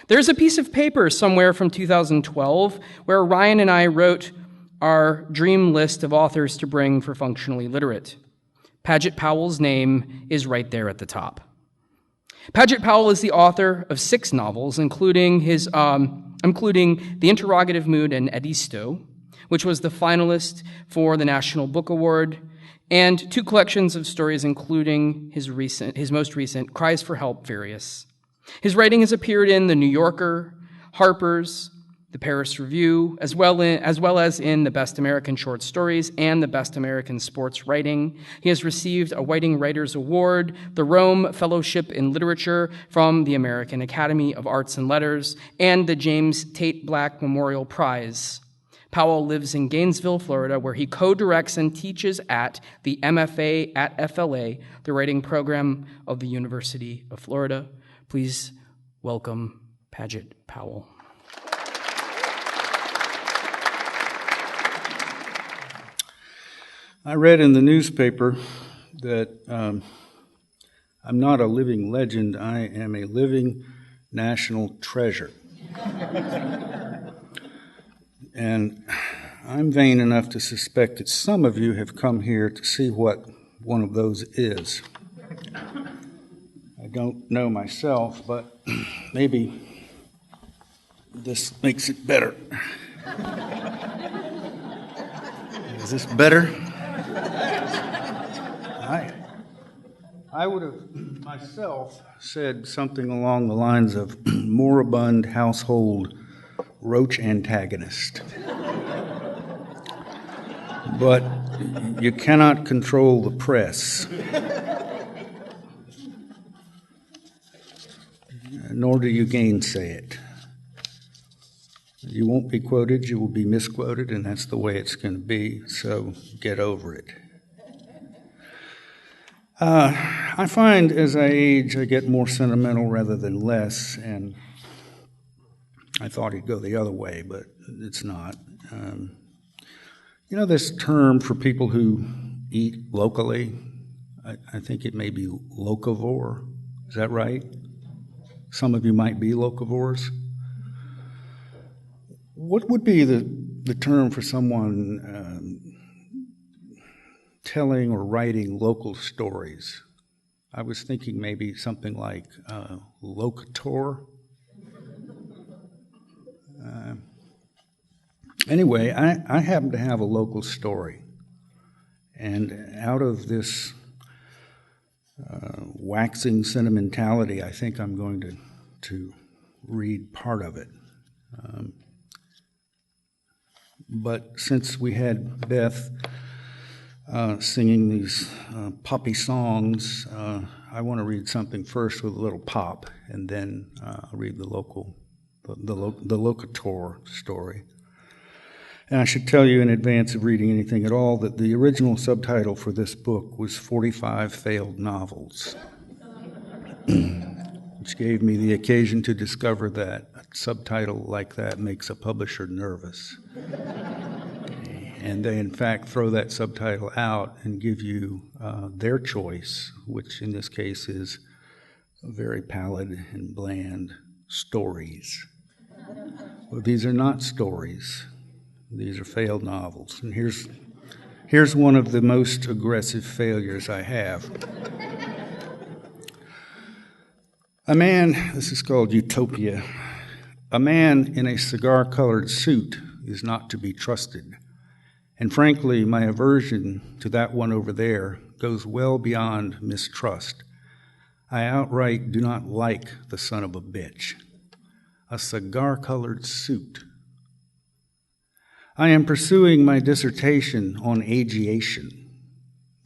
There's a piece of paper somewhere from 2012 where Ryan and I wrote our dream list of authors to bring for Functionally Literate. Padgett Powell's name is right there at the top. Padgett Powell is the author of 6 novels, including The Interrogative Mood and Edisto, which was the finalist for the National Book Award, and 2 collections of stories, including his most recent, Cries For Help, Various. His writing has appeared in The New Yorker, Harper's, the Paris Review, as well as in the Best American Short Stories and the Best American Sports Writing. He has received a Whiting Writers Award, the Rome Fellowship in Literature from the American Academy of Arts and Letters, and the James Tate Black Memorial Prize. Powell lives in Gainesville, Florida, where he co-directs and teaches at the MFA at FLA, the writing program of the University of Florida. Please welcome Padgett Powell. I read in the newspaper that I'm not a living legend, I am a living national treasure. And I'm vain enough to suspect that some of you have come here to see what one of those is. I don't know myself, but maybe this makes it better. Is this better? I would have myself said something along the lines of moribund household roach antagonist. But you cannot control the press, nor do you gainsay it. You won't be quoted, you will be misquoted, and that's the way it's going to be, so get over it. I find as I age, I get more sentimental rather than less, and I thought it'd go the other way, but it's not. This term for people who eat locally, I think it may be locavore. Is that right? Some of you might be locavores. What would be the term for someone telling or writing local stories? I was thinking maybe something like locator. Anyway, I happen to have a local story. And out of this waxing sentimentality, I think I'm going to read part of it. But since we had Beth singing these poppy songs, I want to read something first with a little pop, and then read the locator story. And I should tell you in advance of reading anything at all that the original subtitle for this book was 45 Failed Novels, which gave me the occasion to discover that a subtitle like that makes a publisher nervous. And they, in fact, throw that subtitle out and give you their choice, which in this case is very pallid and bland stories. Well, these are not stories. These are failed novels. And here's one of the most aggressive failures I have. This is called Utopia. A man in a cigar-colored suit is not to be trusted. And frankly, my aversion to that one over there goes well beyond mistrust. I outright do not like the son of a bitch. A cigar-colored suit. I am pursuing my dissertation on ageation.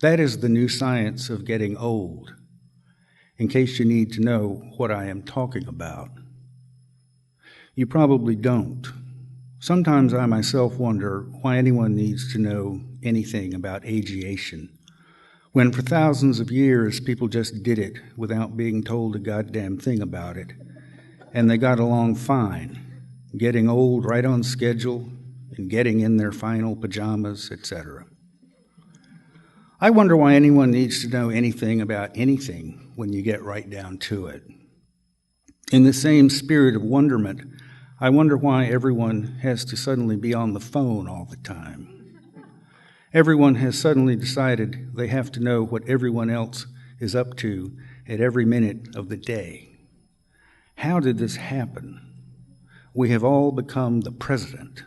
That is the new science of getting old, in case you need to know what I am talking about. You probably don't. Sometimes I myself wonder why anyone needs to know anything about ageation, when for thousands of years people just did it without being told a goddamn thing about it, and they got along fine, getting old right on schedule, and getting in their final pajamas, etc. I wonder why anyone needs to know anything about anything when you get right down to it. In the same spirit of wonderment, I wonder why everyone has to suddenly be on the phone all the time. Everyone has suddenly decided they have to know what everyone else is up to at every minute of the day. How did this happen? We have all become the president.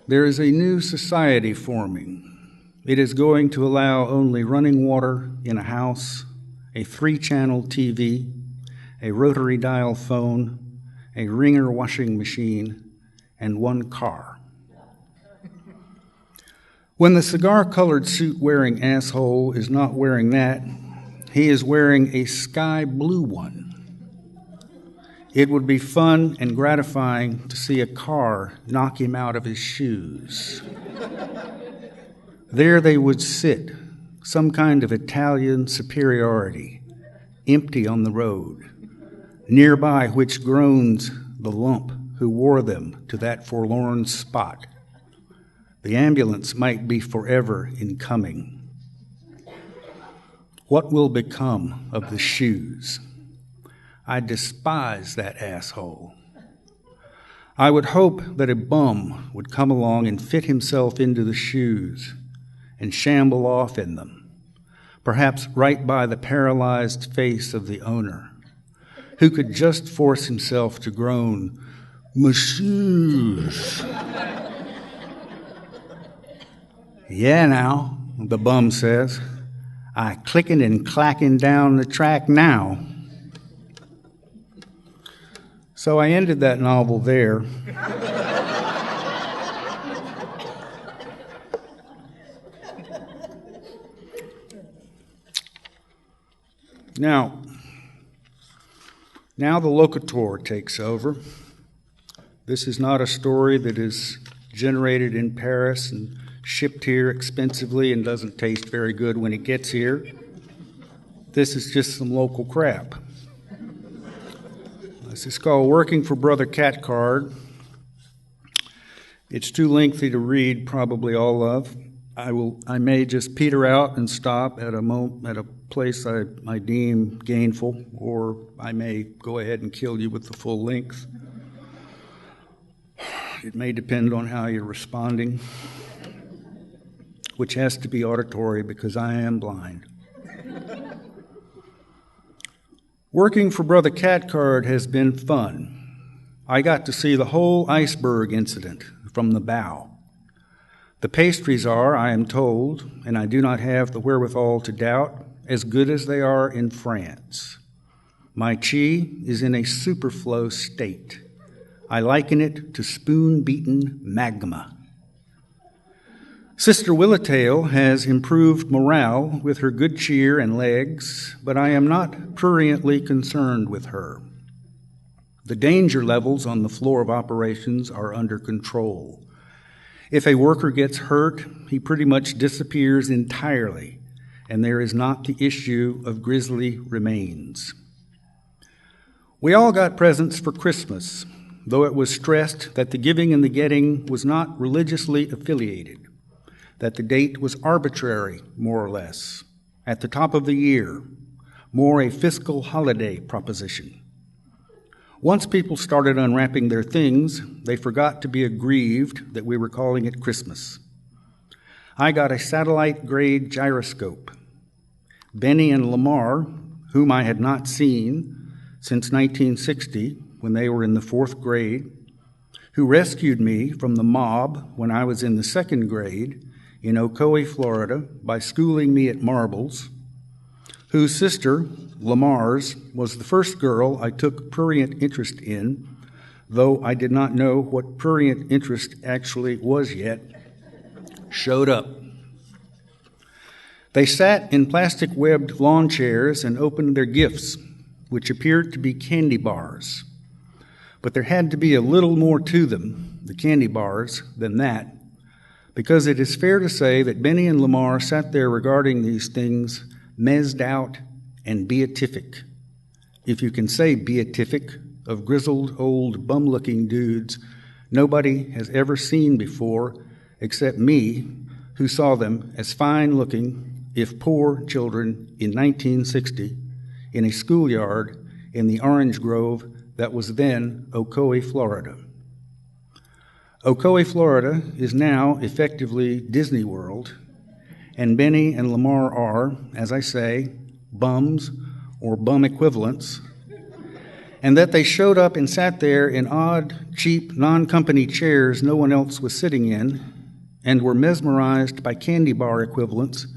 There is a new society forming. It is going to allow only running water in a house, a 3-channel TV, a rotary dial phone, a Ringer washing machine, and 1 car. When the cigar-colored suit-wearing asshole is not wearing that, he is wearing a sky blue one. It would be fun and gratifying to see a car knock him out of his shoes. There they would sit, some kind of Italian superiority, empty on the road, nearby which groans the lump who wore them to that forlorn spot. The ambulance might be forever in coming. What will become of the shoes? I despise that asshole. I would hope that a bum would come along and fit himself into the shoes and shamble off in them, perhaps right by the paralyzed face of the owner, who could just force himself to groan, "My shoes." "Yeah, now," the bum says, "I clicking and clacking down the track now." So I ended that novel there. Now the locator takes over. This is not a story that is generated in Paris and shipped here expensively and doesn't taste very good when it gets here. This is just some local crap. This is called Working for Brother Catcard. It's too lengthy to read probably all of. I may just peter out and stop at a place I deem gainful, or I may go ahead and kill you with the full length. It may depend on how you're responding, which has to be auditory because I am blind. Working for Brother Catcard has been fun. I got to see the whole iceberg incident from the bow. The pastries are, I am told, and I do not have the wherewithal to doubt, as good as they are in France. My chi is in a superflow state. I liken it to spoon-beaten magma. Sister Willowtail has improved morale with her good cheer and legs, but I am not pruriently concerned with her. The danger levels on the floor of operations are under control. If a worker gets hurt, he pretty much disappears entirely, and there is not the issue of grisly remains. We all got presents for Christmas, though it was stressed that the giving and the getting was not religiously affiliated, that the date was arbitrary, more or less, at the top of the year, more a fiscal holiday proposition. Once people started unwrapping their things, they forgot to be aggrieved that we were calling it Christmas. I got a satellite-grade gyroscope. Benny and Lamar, whom I had not seen since 1960 when they were in the 4th grade, who rescued me from the mob when I was in the 2nd grade in Ocoee, Florida, by schooling me at marbles, whose sister, Lamar's, was the first girl I took prurient interest in, though I did not know what prurient interest actually was yet, showed up. They sat in plastic-webbed lawn chairs and opened their gifts, which appeared to be candy bars. But there had to be a little more to them, the candy bars, than that, because it is fair to say that Benny and Lamar sat there regarding these things mezzed out and beatific, if you can say beatific, of grizzled old bum-looking dudes nobody has ever seen before except me, who saw them as fine-looking, if poor, children in 1960 in a schoolyard in the orange grove that was then Ocoee, Florida. Ocoee, Florida is now effectively Disney World, and Benny and Lamar are, as I say, bums or bum equivalents, and that they showed up and sat there in odd, cheap, non-company chairs no one else was sitting in and were mesmerized by candy bar equivalents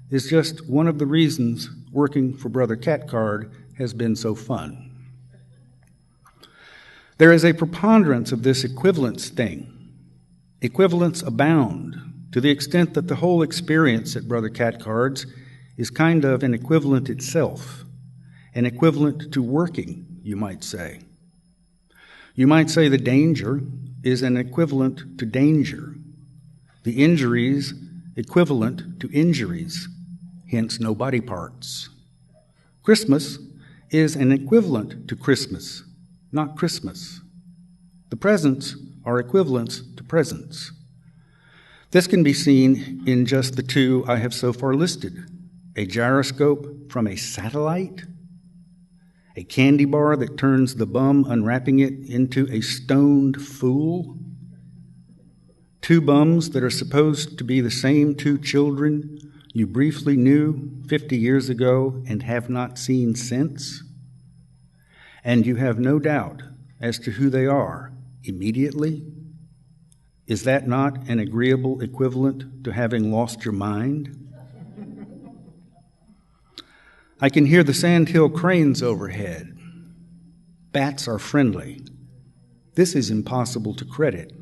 is just one of the reasons working for Brother Catcard has been so fun. There is a preponderance of this equivalence thing. Equivalents abound to the extent that the whole experience at Brother Catcard's is kind of an equivalent itself, an equivalent to working, you might say. You might say the danger is an equivalent to danger, the injuries equivalent to injuries, hence no body parts. Christmas is an equivalent to Christmas, not Christmas. The presents are equivalents to presents. This can be seen in just the two I have so far listed: a gyroscope from a satellite, a candy bar that turns the bum unwrapping it into a stoned fool, two bums that are supposed to be the same two children you briefly knew 50 years ago and have not seen since, and you have no doubt as to who they are immediately. Is that not an agreeable equivalent to having lost your mind? I can hear the sandhill cranes overhead. Bats are friendly. This is impossible to credit.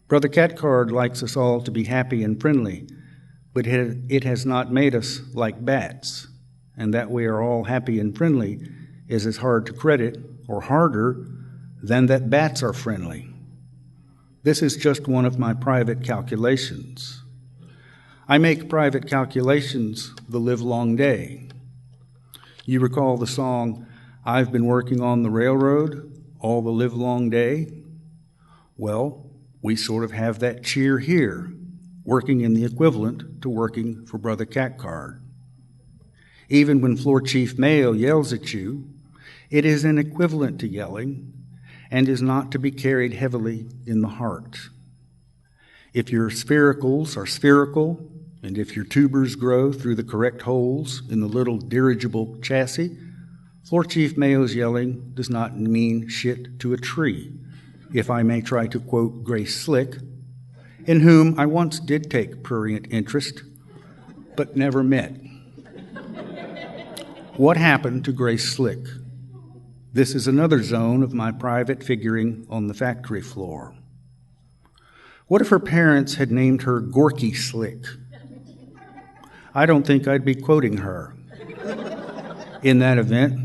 Brother Catcard likes us all to be happy and friendly, but it has not made us like bats, and that we are all happy and friendly is as hard to credit, or harder, than that bats are friendly. This is just one of my private calculations. I make private calculations the livelong day. You recall the song, "I've been working on the railroad all the livelong day"? Well, we sort of have that cheer here, working in the equivalent to working for Brother Catcard. Even when Floor Chief Mayo yells at you, it is an equivalent to yelling and is not to be carried heavily in the heart. If your sphericals are spherical, and if your tubers grow through the correct holes in the little dirigible chassis, Floor Chief Mayo's yelling does not mean shit to a tree, if I may try to quote Grace Slick, in whom I once did take prurient interest, but never met. What happened to Grace Slick? This is another zone of my private figuring on the factory floor. What if her parents had named her Gorky Slick? I don't think I'd be quoting her in that event,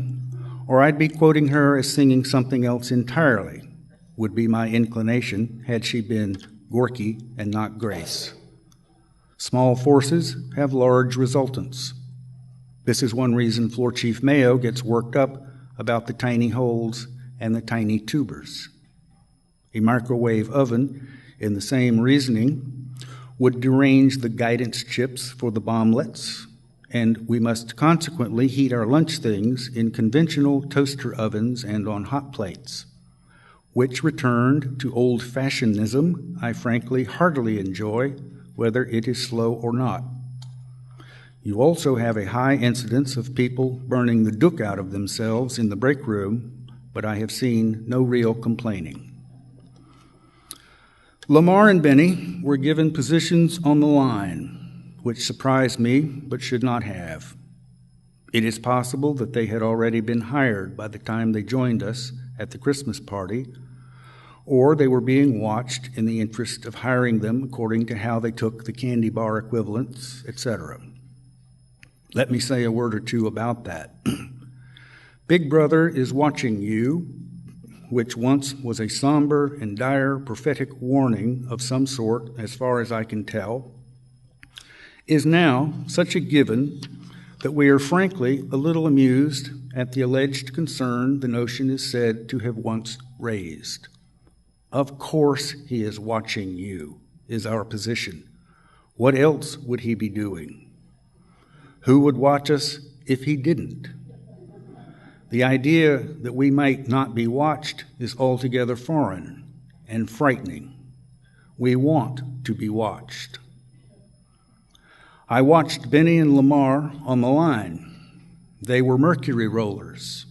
or I'd be quoting her as singing something else entirely, would be my inclination had she been Gorky and not Grace. Small forces have large resultants. This is one reason Floor Chief Mayo gets worked up about the tiny holes and the tiny tubers. A microwave oven, in the same reasoning, would derange the guidance chips for the bomblets, and we must consequently heat our lunch things in conventional toaster ovens and on hot plates, which returned to old-fashionism I frankly heartily enjoy, whether it is slow or not. You also have a high incidence of people burning the duck out of themselves in the break room, but I have seen no real complaining. Lamar and Benny were given positions on the line, which surprised me but should not have. It is possible that they had already been hired by the time they joined us at the Christmas party, or they were being watched in the interest of hiring them according to how they took the candy bar equivalents, etc. Let me say a word or two about that. Big Brother is watching you, which once was a somber and dire prophetic warning of some sort, as far as I can tell, is now such a given that we are frankly a little amused at the alleged concern the notion is said to have once raised. Of course he is watching you, is our position. What else would he be doing? Who would watch us if he didn't? The idea that we might not be watched is altogether foreign and frightening. We want to be watched. I watched Benny and Lamar on the line. They were mercury rollers.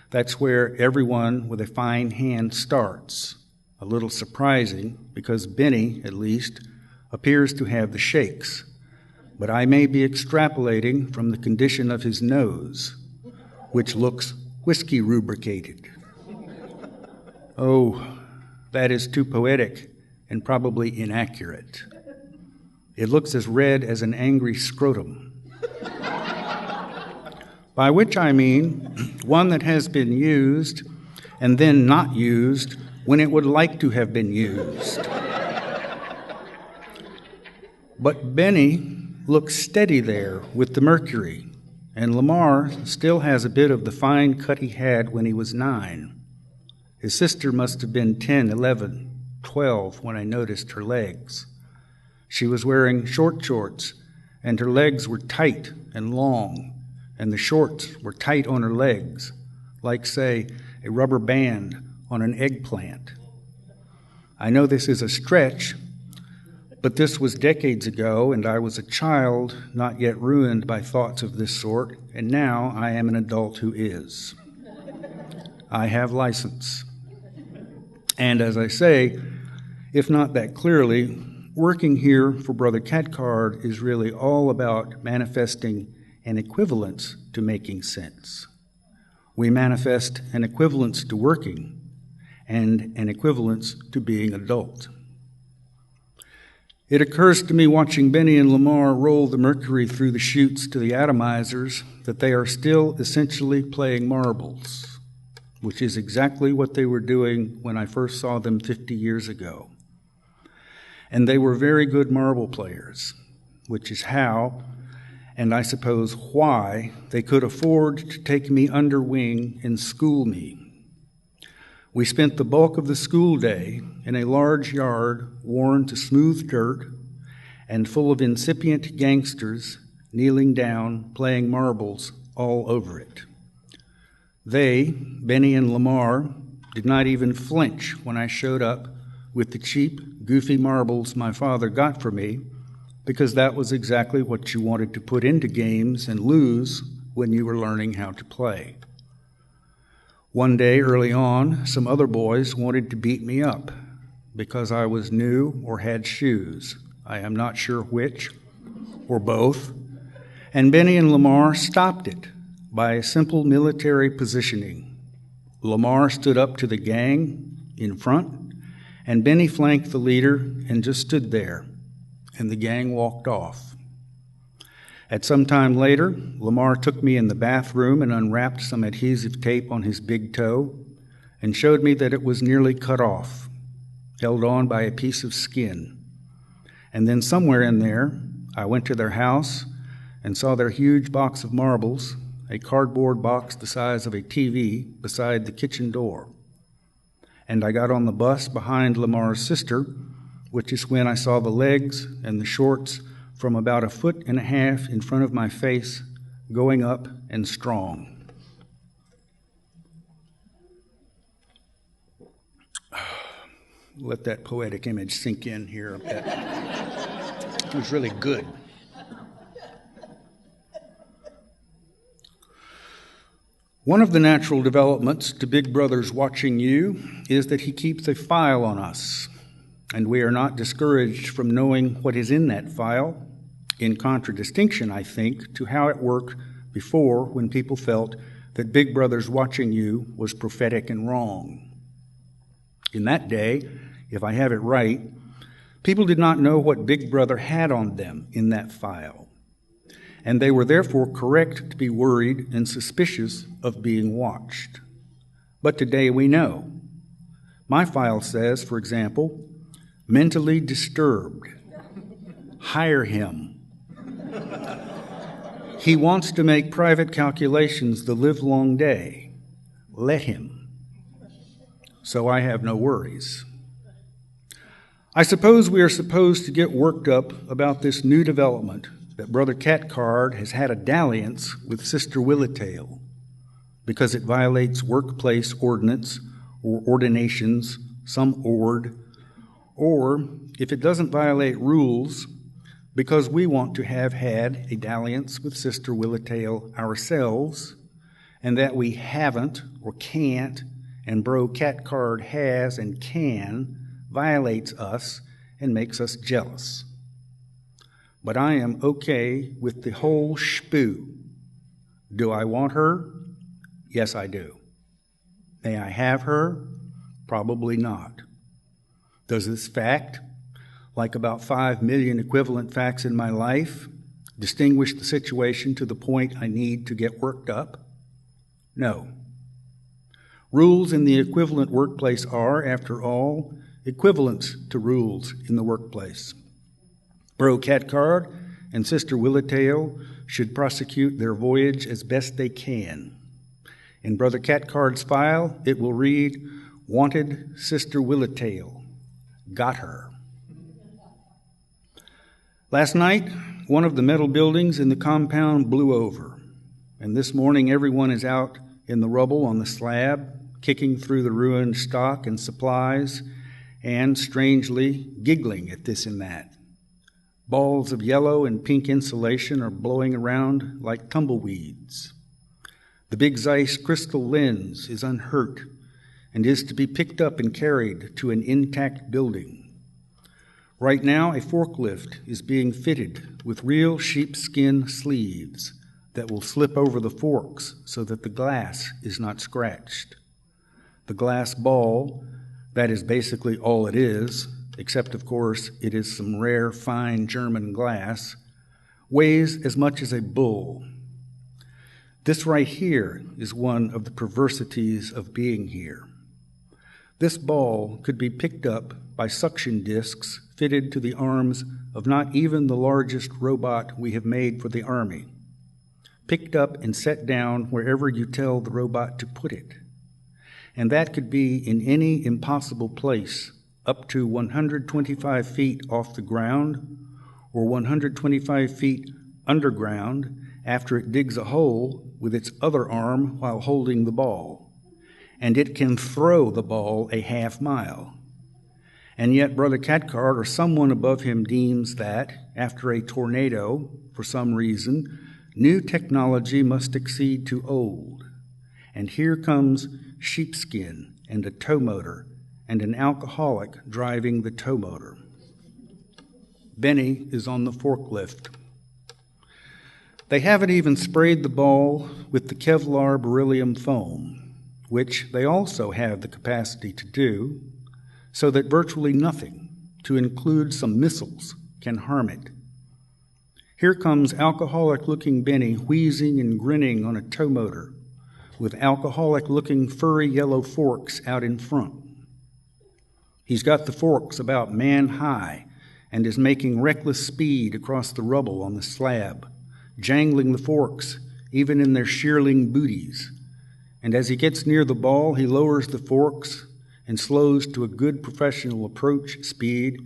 That's where everyone with a fine hand starts. A little surprising, because Benny, at least, appears to have the shakes. But I may be extrapolating from the condition of his nose, which looks whiskey rubricated. Oh, that is too poetic and probably inaccurate. It looks as red as an angry scrotum. By which I mean one that has been used and then not used when it would like to have been used. But Benny looks steady there with the mercury, and Lamar still has a bit of the fine cut he had when he was 9. His sister must have been 10, 11, 12 when I noticed her legs. She was wearing short shorts, and her legs were tight and long, and the shorts were tight on her legs, like, say, a rubber band on an eggplant. I know this is a stretch, but this was decades ago, and I was a child not yet ruined by thoughts of this sort, and now I am an adult who is. I have license. And as I say, if not that clearly, working here for Brother Cathcart is really all about manifesting an equivalence to making sense. We manifest an equivalence to working and an equivalence to being adult. It occurs to me watching Benny and Lamar roll the mercury through the chutes to the atomizers that they are still essentially playing marbles, which is exactly what they were doing when I first saw them 50 years ago. And they were very good marble players, which is how, and I suppose why, they could afford to take me under wing and school me. We spent the bulk of the school day in a large yard worn to smooth dirt and full of incipient gangsters kneeling down, playing marbles all over it. They, Benny and Lamar, did not even flinch when I showed up with the cheap, goofy marbles my father got for me, because that was exactly what you wanted to put into games and lose when you were learning how to play. One day early on, some other boys wanted to beat me up because I was new or had shoes. I am not sure which, or both. And Benny and Lamar stopped it by a simple military positioning. Lamar stood up to the gang in front, and Benny flanked the leader and just stood there, and the gang walked off. At some time later, Lamar took me in the bathroom and unwrapped some adhesive tape on his big toe and showed me that it was nearly cut off, held on by a piece of skin. And then somewhere in there, I went to their house and saw their huge box of marbles, a cardboard box the size of a TV, beside the kitchen door. And I got on the bus behind Lamar's sister, which is when I saw the legs and the shorts from about 1.5 feet in front of my face, going up and strong. Let that poetic image sink in here a bit. It was really good. One of the natural developments to Big Brother's watching you is that he keeps a file on us, and we are not discouraged from knowing what is in that file, in contradistinction, I think, to how it worked before when people felt that Big Brother's watching you was prophetic and wrong. In that day, if I have it right, people did not know what Big Brother had on them in that file, and they were therefore correct to be worried and suspicious of being watched. But today we know. My file says, for example, mentally disturbed. Hire him. He wants to make private calculations the livelong day. Let him. So I have no worries. I suppose we are supposed to get worked up about this new development that Brother Cathcart has had a dalliance with Sister Willitail. because it violates workplace ordinance or ordinations, some ord, or if it doesn't violate rules, because we want to have had a dalliance with Sister Willowtail ourselves, and that we haven't or can't, and Bro Catcard has and can, violates us and makes us jealous. But I am okay with the whole shpoo. Do I want her? Yes, I do. May I have her? Probably not. Does this fact, like about 5 million equivalent facts in my life, distinguish the situation to the point I need to get worked up? No. Rules in the equivalent workplace are, after all, equivalents to rules in the workplace. Bro Catcard and Sister Willowtail should prosecute their voyage as best they can. In Brother Catcard's file, it will read, "Wanted Sister Willowtail. Got her." Last night, one of the metal buildings in the compound blew over, and this morning everyone is out in the rubble on the slab, kicking through the ruined stock and supplies, and, strangely, giggling at this and that. Balls of yellow and pink insulation are blowing around like tumbleweeds. The big Zeiss crystal lens is unhurt and is to be picked up and carried to an intact building. Right now, a forklift is being fitted with real sheepskin sleeves that will slip over the forks so that the glass is not scratched. The glass ball, that is basically all it is, except, of course, it is some rare, fine German glass, weighs as much as a bull. This right here is one of the perversities of being here. This ball could be picked up by suction discs fitted to the arms of not even the largest robot we have made for the Army, picked up and set down wherever you tell the robot to put it. And that could be in any impossible place, up to 125 feet off the ground or 125 feet underground after it digs a hole with its other arm while holding the ball. And it can throw the ball a half mile. And yet Brother Catcard or someone above him deems that, after a tornado, for some reason, new technology must accede to old. And here comes sheepskin and a tow motor and an alcoholic driving the tow motor. Benny is on the forklift. They haven't even sprayed the ball with the Kevlar beryllium foam, which they also have the capacity to do, so that virtually nothing, to include some missiles, can harm it. Here comes alcoholic-looking Benny wheezing and grinning on a tow motor, with alcoholic-looking furry yellow forks out in front. He's got the forks about man-high and is making reckless speed across the rubble on the slab, jangling the forks even in their shearling booties. And as he gets near the ball, he lowers the forks and slows to a good professional approach speed,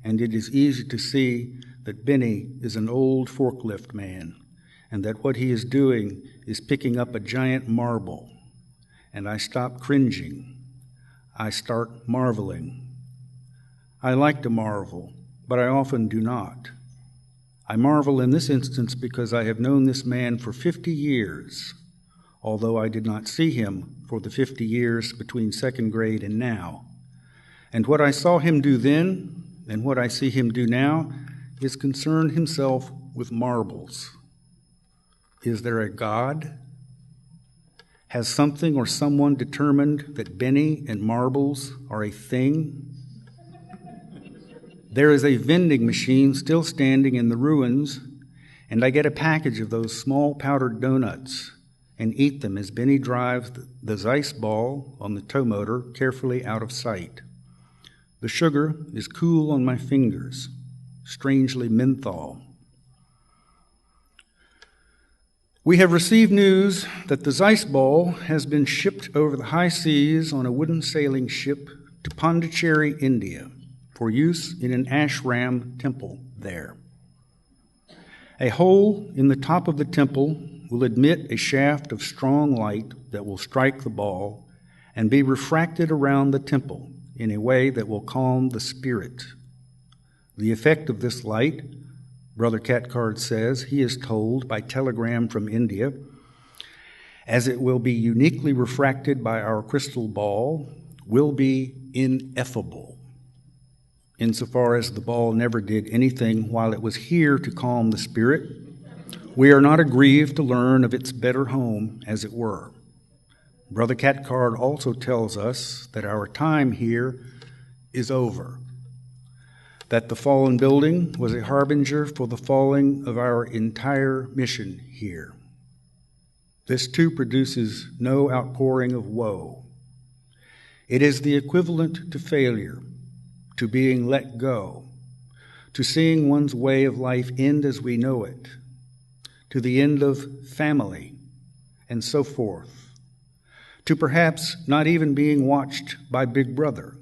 and it is easy to see that Benny is an old forklift man, and that what he is doing is picking up a giant marble. And I stop cringing. I start marveling. I like to marvel, but I often do not. I marvel in this instance because I have known this man for 50 years, although I did not see him for the 50 years between second grade and now. And what I saw him do then, and what I see him do now, is concern himself with marbles. Is there a God? Has something or someone determined that Benny and marbles are a thing? There is a vending machine still standing in the ruins, and I get a package of those small powdered donuts and eat them as Benny drives the Zeiss ball on the tow motor carefully out of sight. The sugar is cool on my fingers, strangely menthol. We have received news that the Zeiss ball has been shipped over the high seas on a wooden sailing ship to Pondicherry, India, for use in an ashram temple there. A hole in the top of the temple will admit a shaft of strong light that will strike the ball and be refracted around the temple in a way that will calm the spirit. The effect of this light, Brother Cathcart says, he is told by telegram from India, as it will be uniquely refracted by our crystal ball, will be ineffable, insofar as the ball never did anything while it was here to calm the spirit. We are not aggrieved to learn of its better home, as it were. Brother Cathcart also tells us that our time here is over, that the fallen building was a harbinger for the falling of our entire mission here. This too produces no outpouring of woe. It is the equivalent to failure, to being let go, to seeing one's way of life end as we know it, to the end of family, and so forth, to perhaps not even being watched by Big Brother,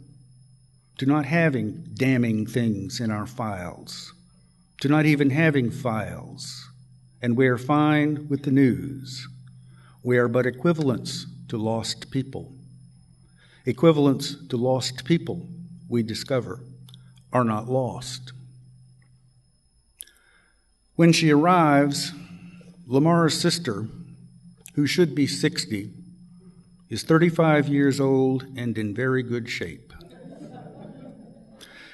to not having damning things in our files, to not even having files, and we are fine with the news. We are but equivalents to lost people. Equivalents to lost people, we discover, are not lost. When she arrives, Lamar's sister, who should be 60, is 35 years old and in very good shape.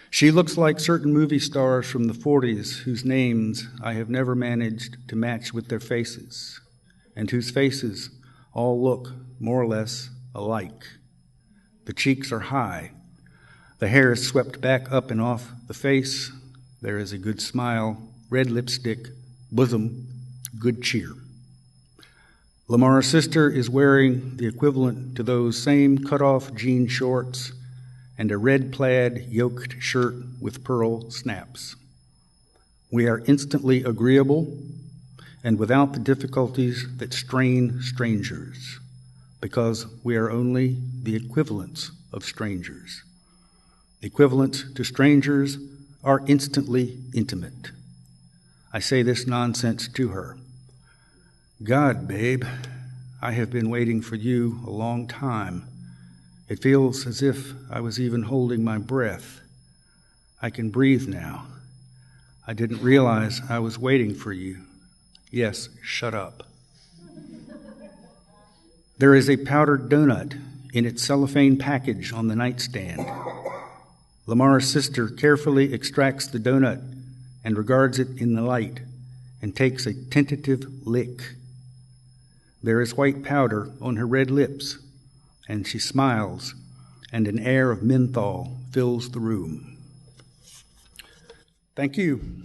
She looks like certain movie stars from the 40s whose names I have never managed to match with their faces, and whose faces all look more or less alike. The cheeks are high. The hair is swept back up and off the face. There is a good smile, red lipstick, bosom, good cheer. Lamar's sister is wearing the equivalent to those same cut-off jean shorts and a red plaid yoked shirt with pearl snaps. We are instantly agreeable and without the difficulties that strain strangers, because we are only the equivalents of strangers. Equivalents to strangers are instantly intimate. I say this nonsense to her. God, babe, I have been waiting for you a long time. It feels as if I was even holding my breath. I can breathe now. I didn't realize I was waiting for you. Yes, shut up. There is a powdered donut in its cellophane package on the nightstand. Lamar's sister carefully extracts the donut and regards it in the light and takes a tentative lick. There is white powder on her red lips, and she smiles, and an air of menthol fills the room. Thank you.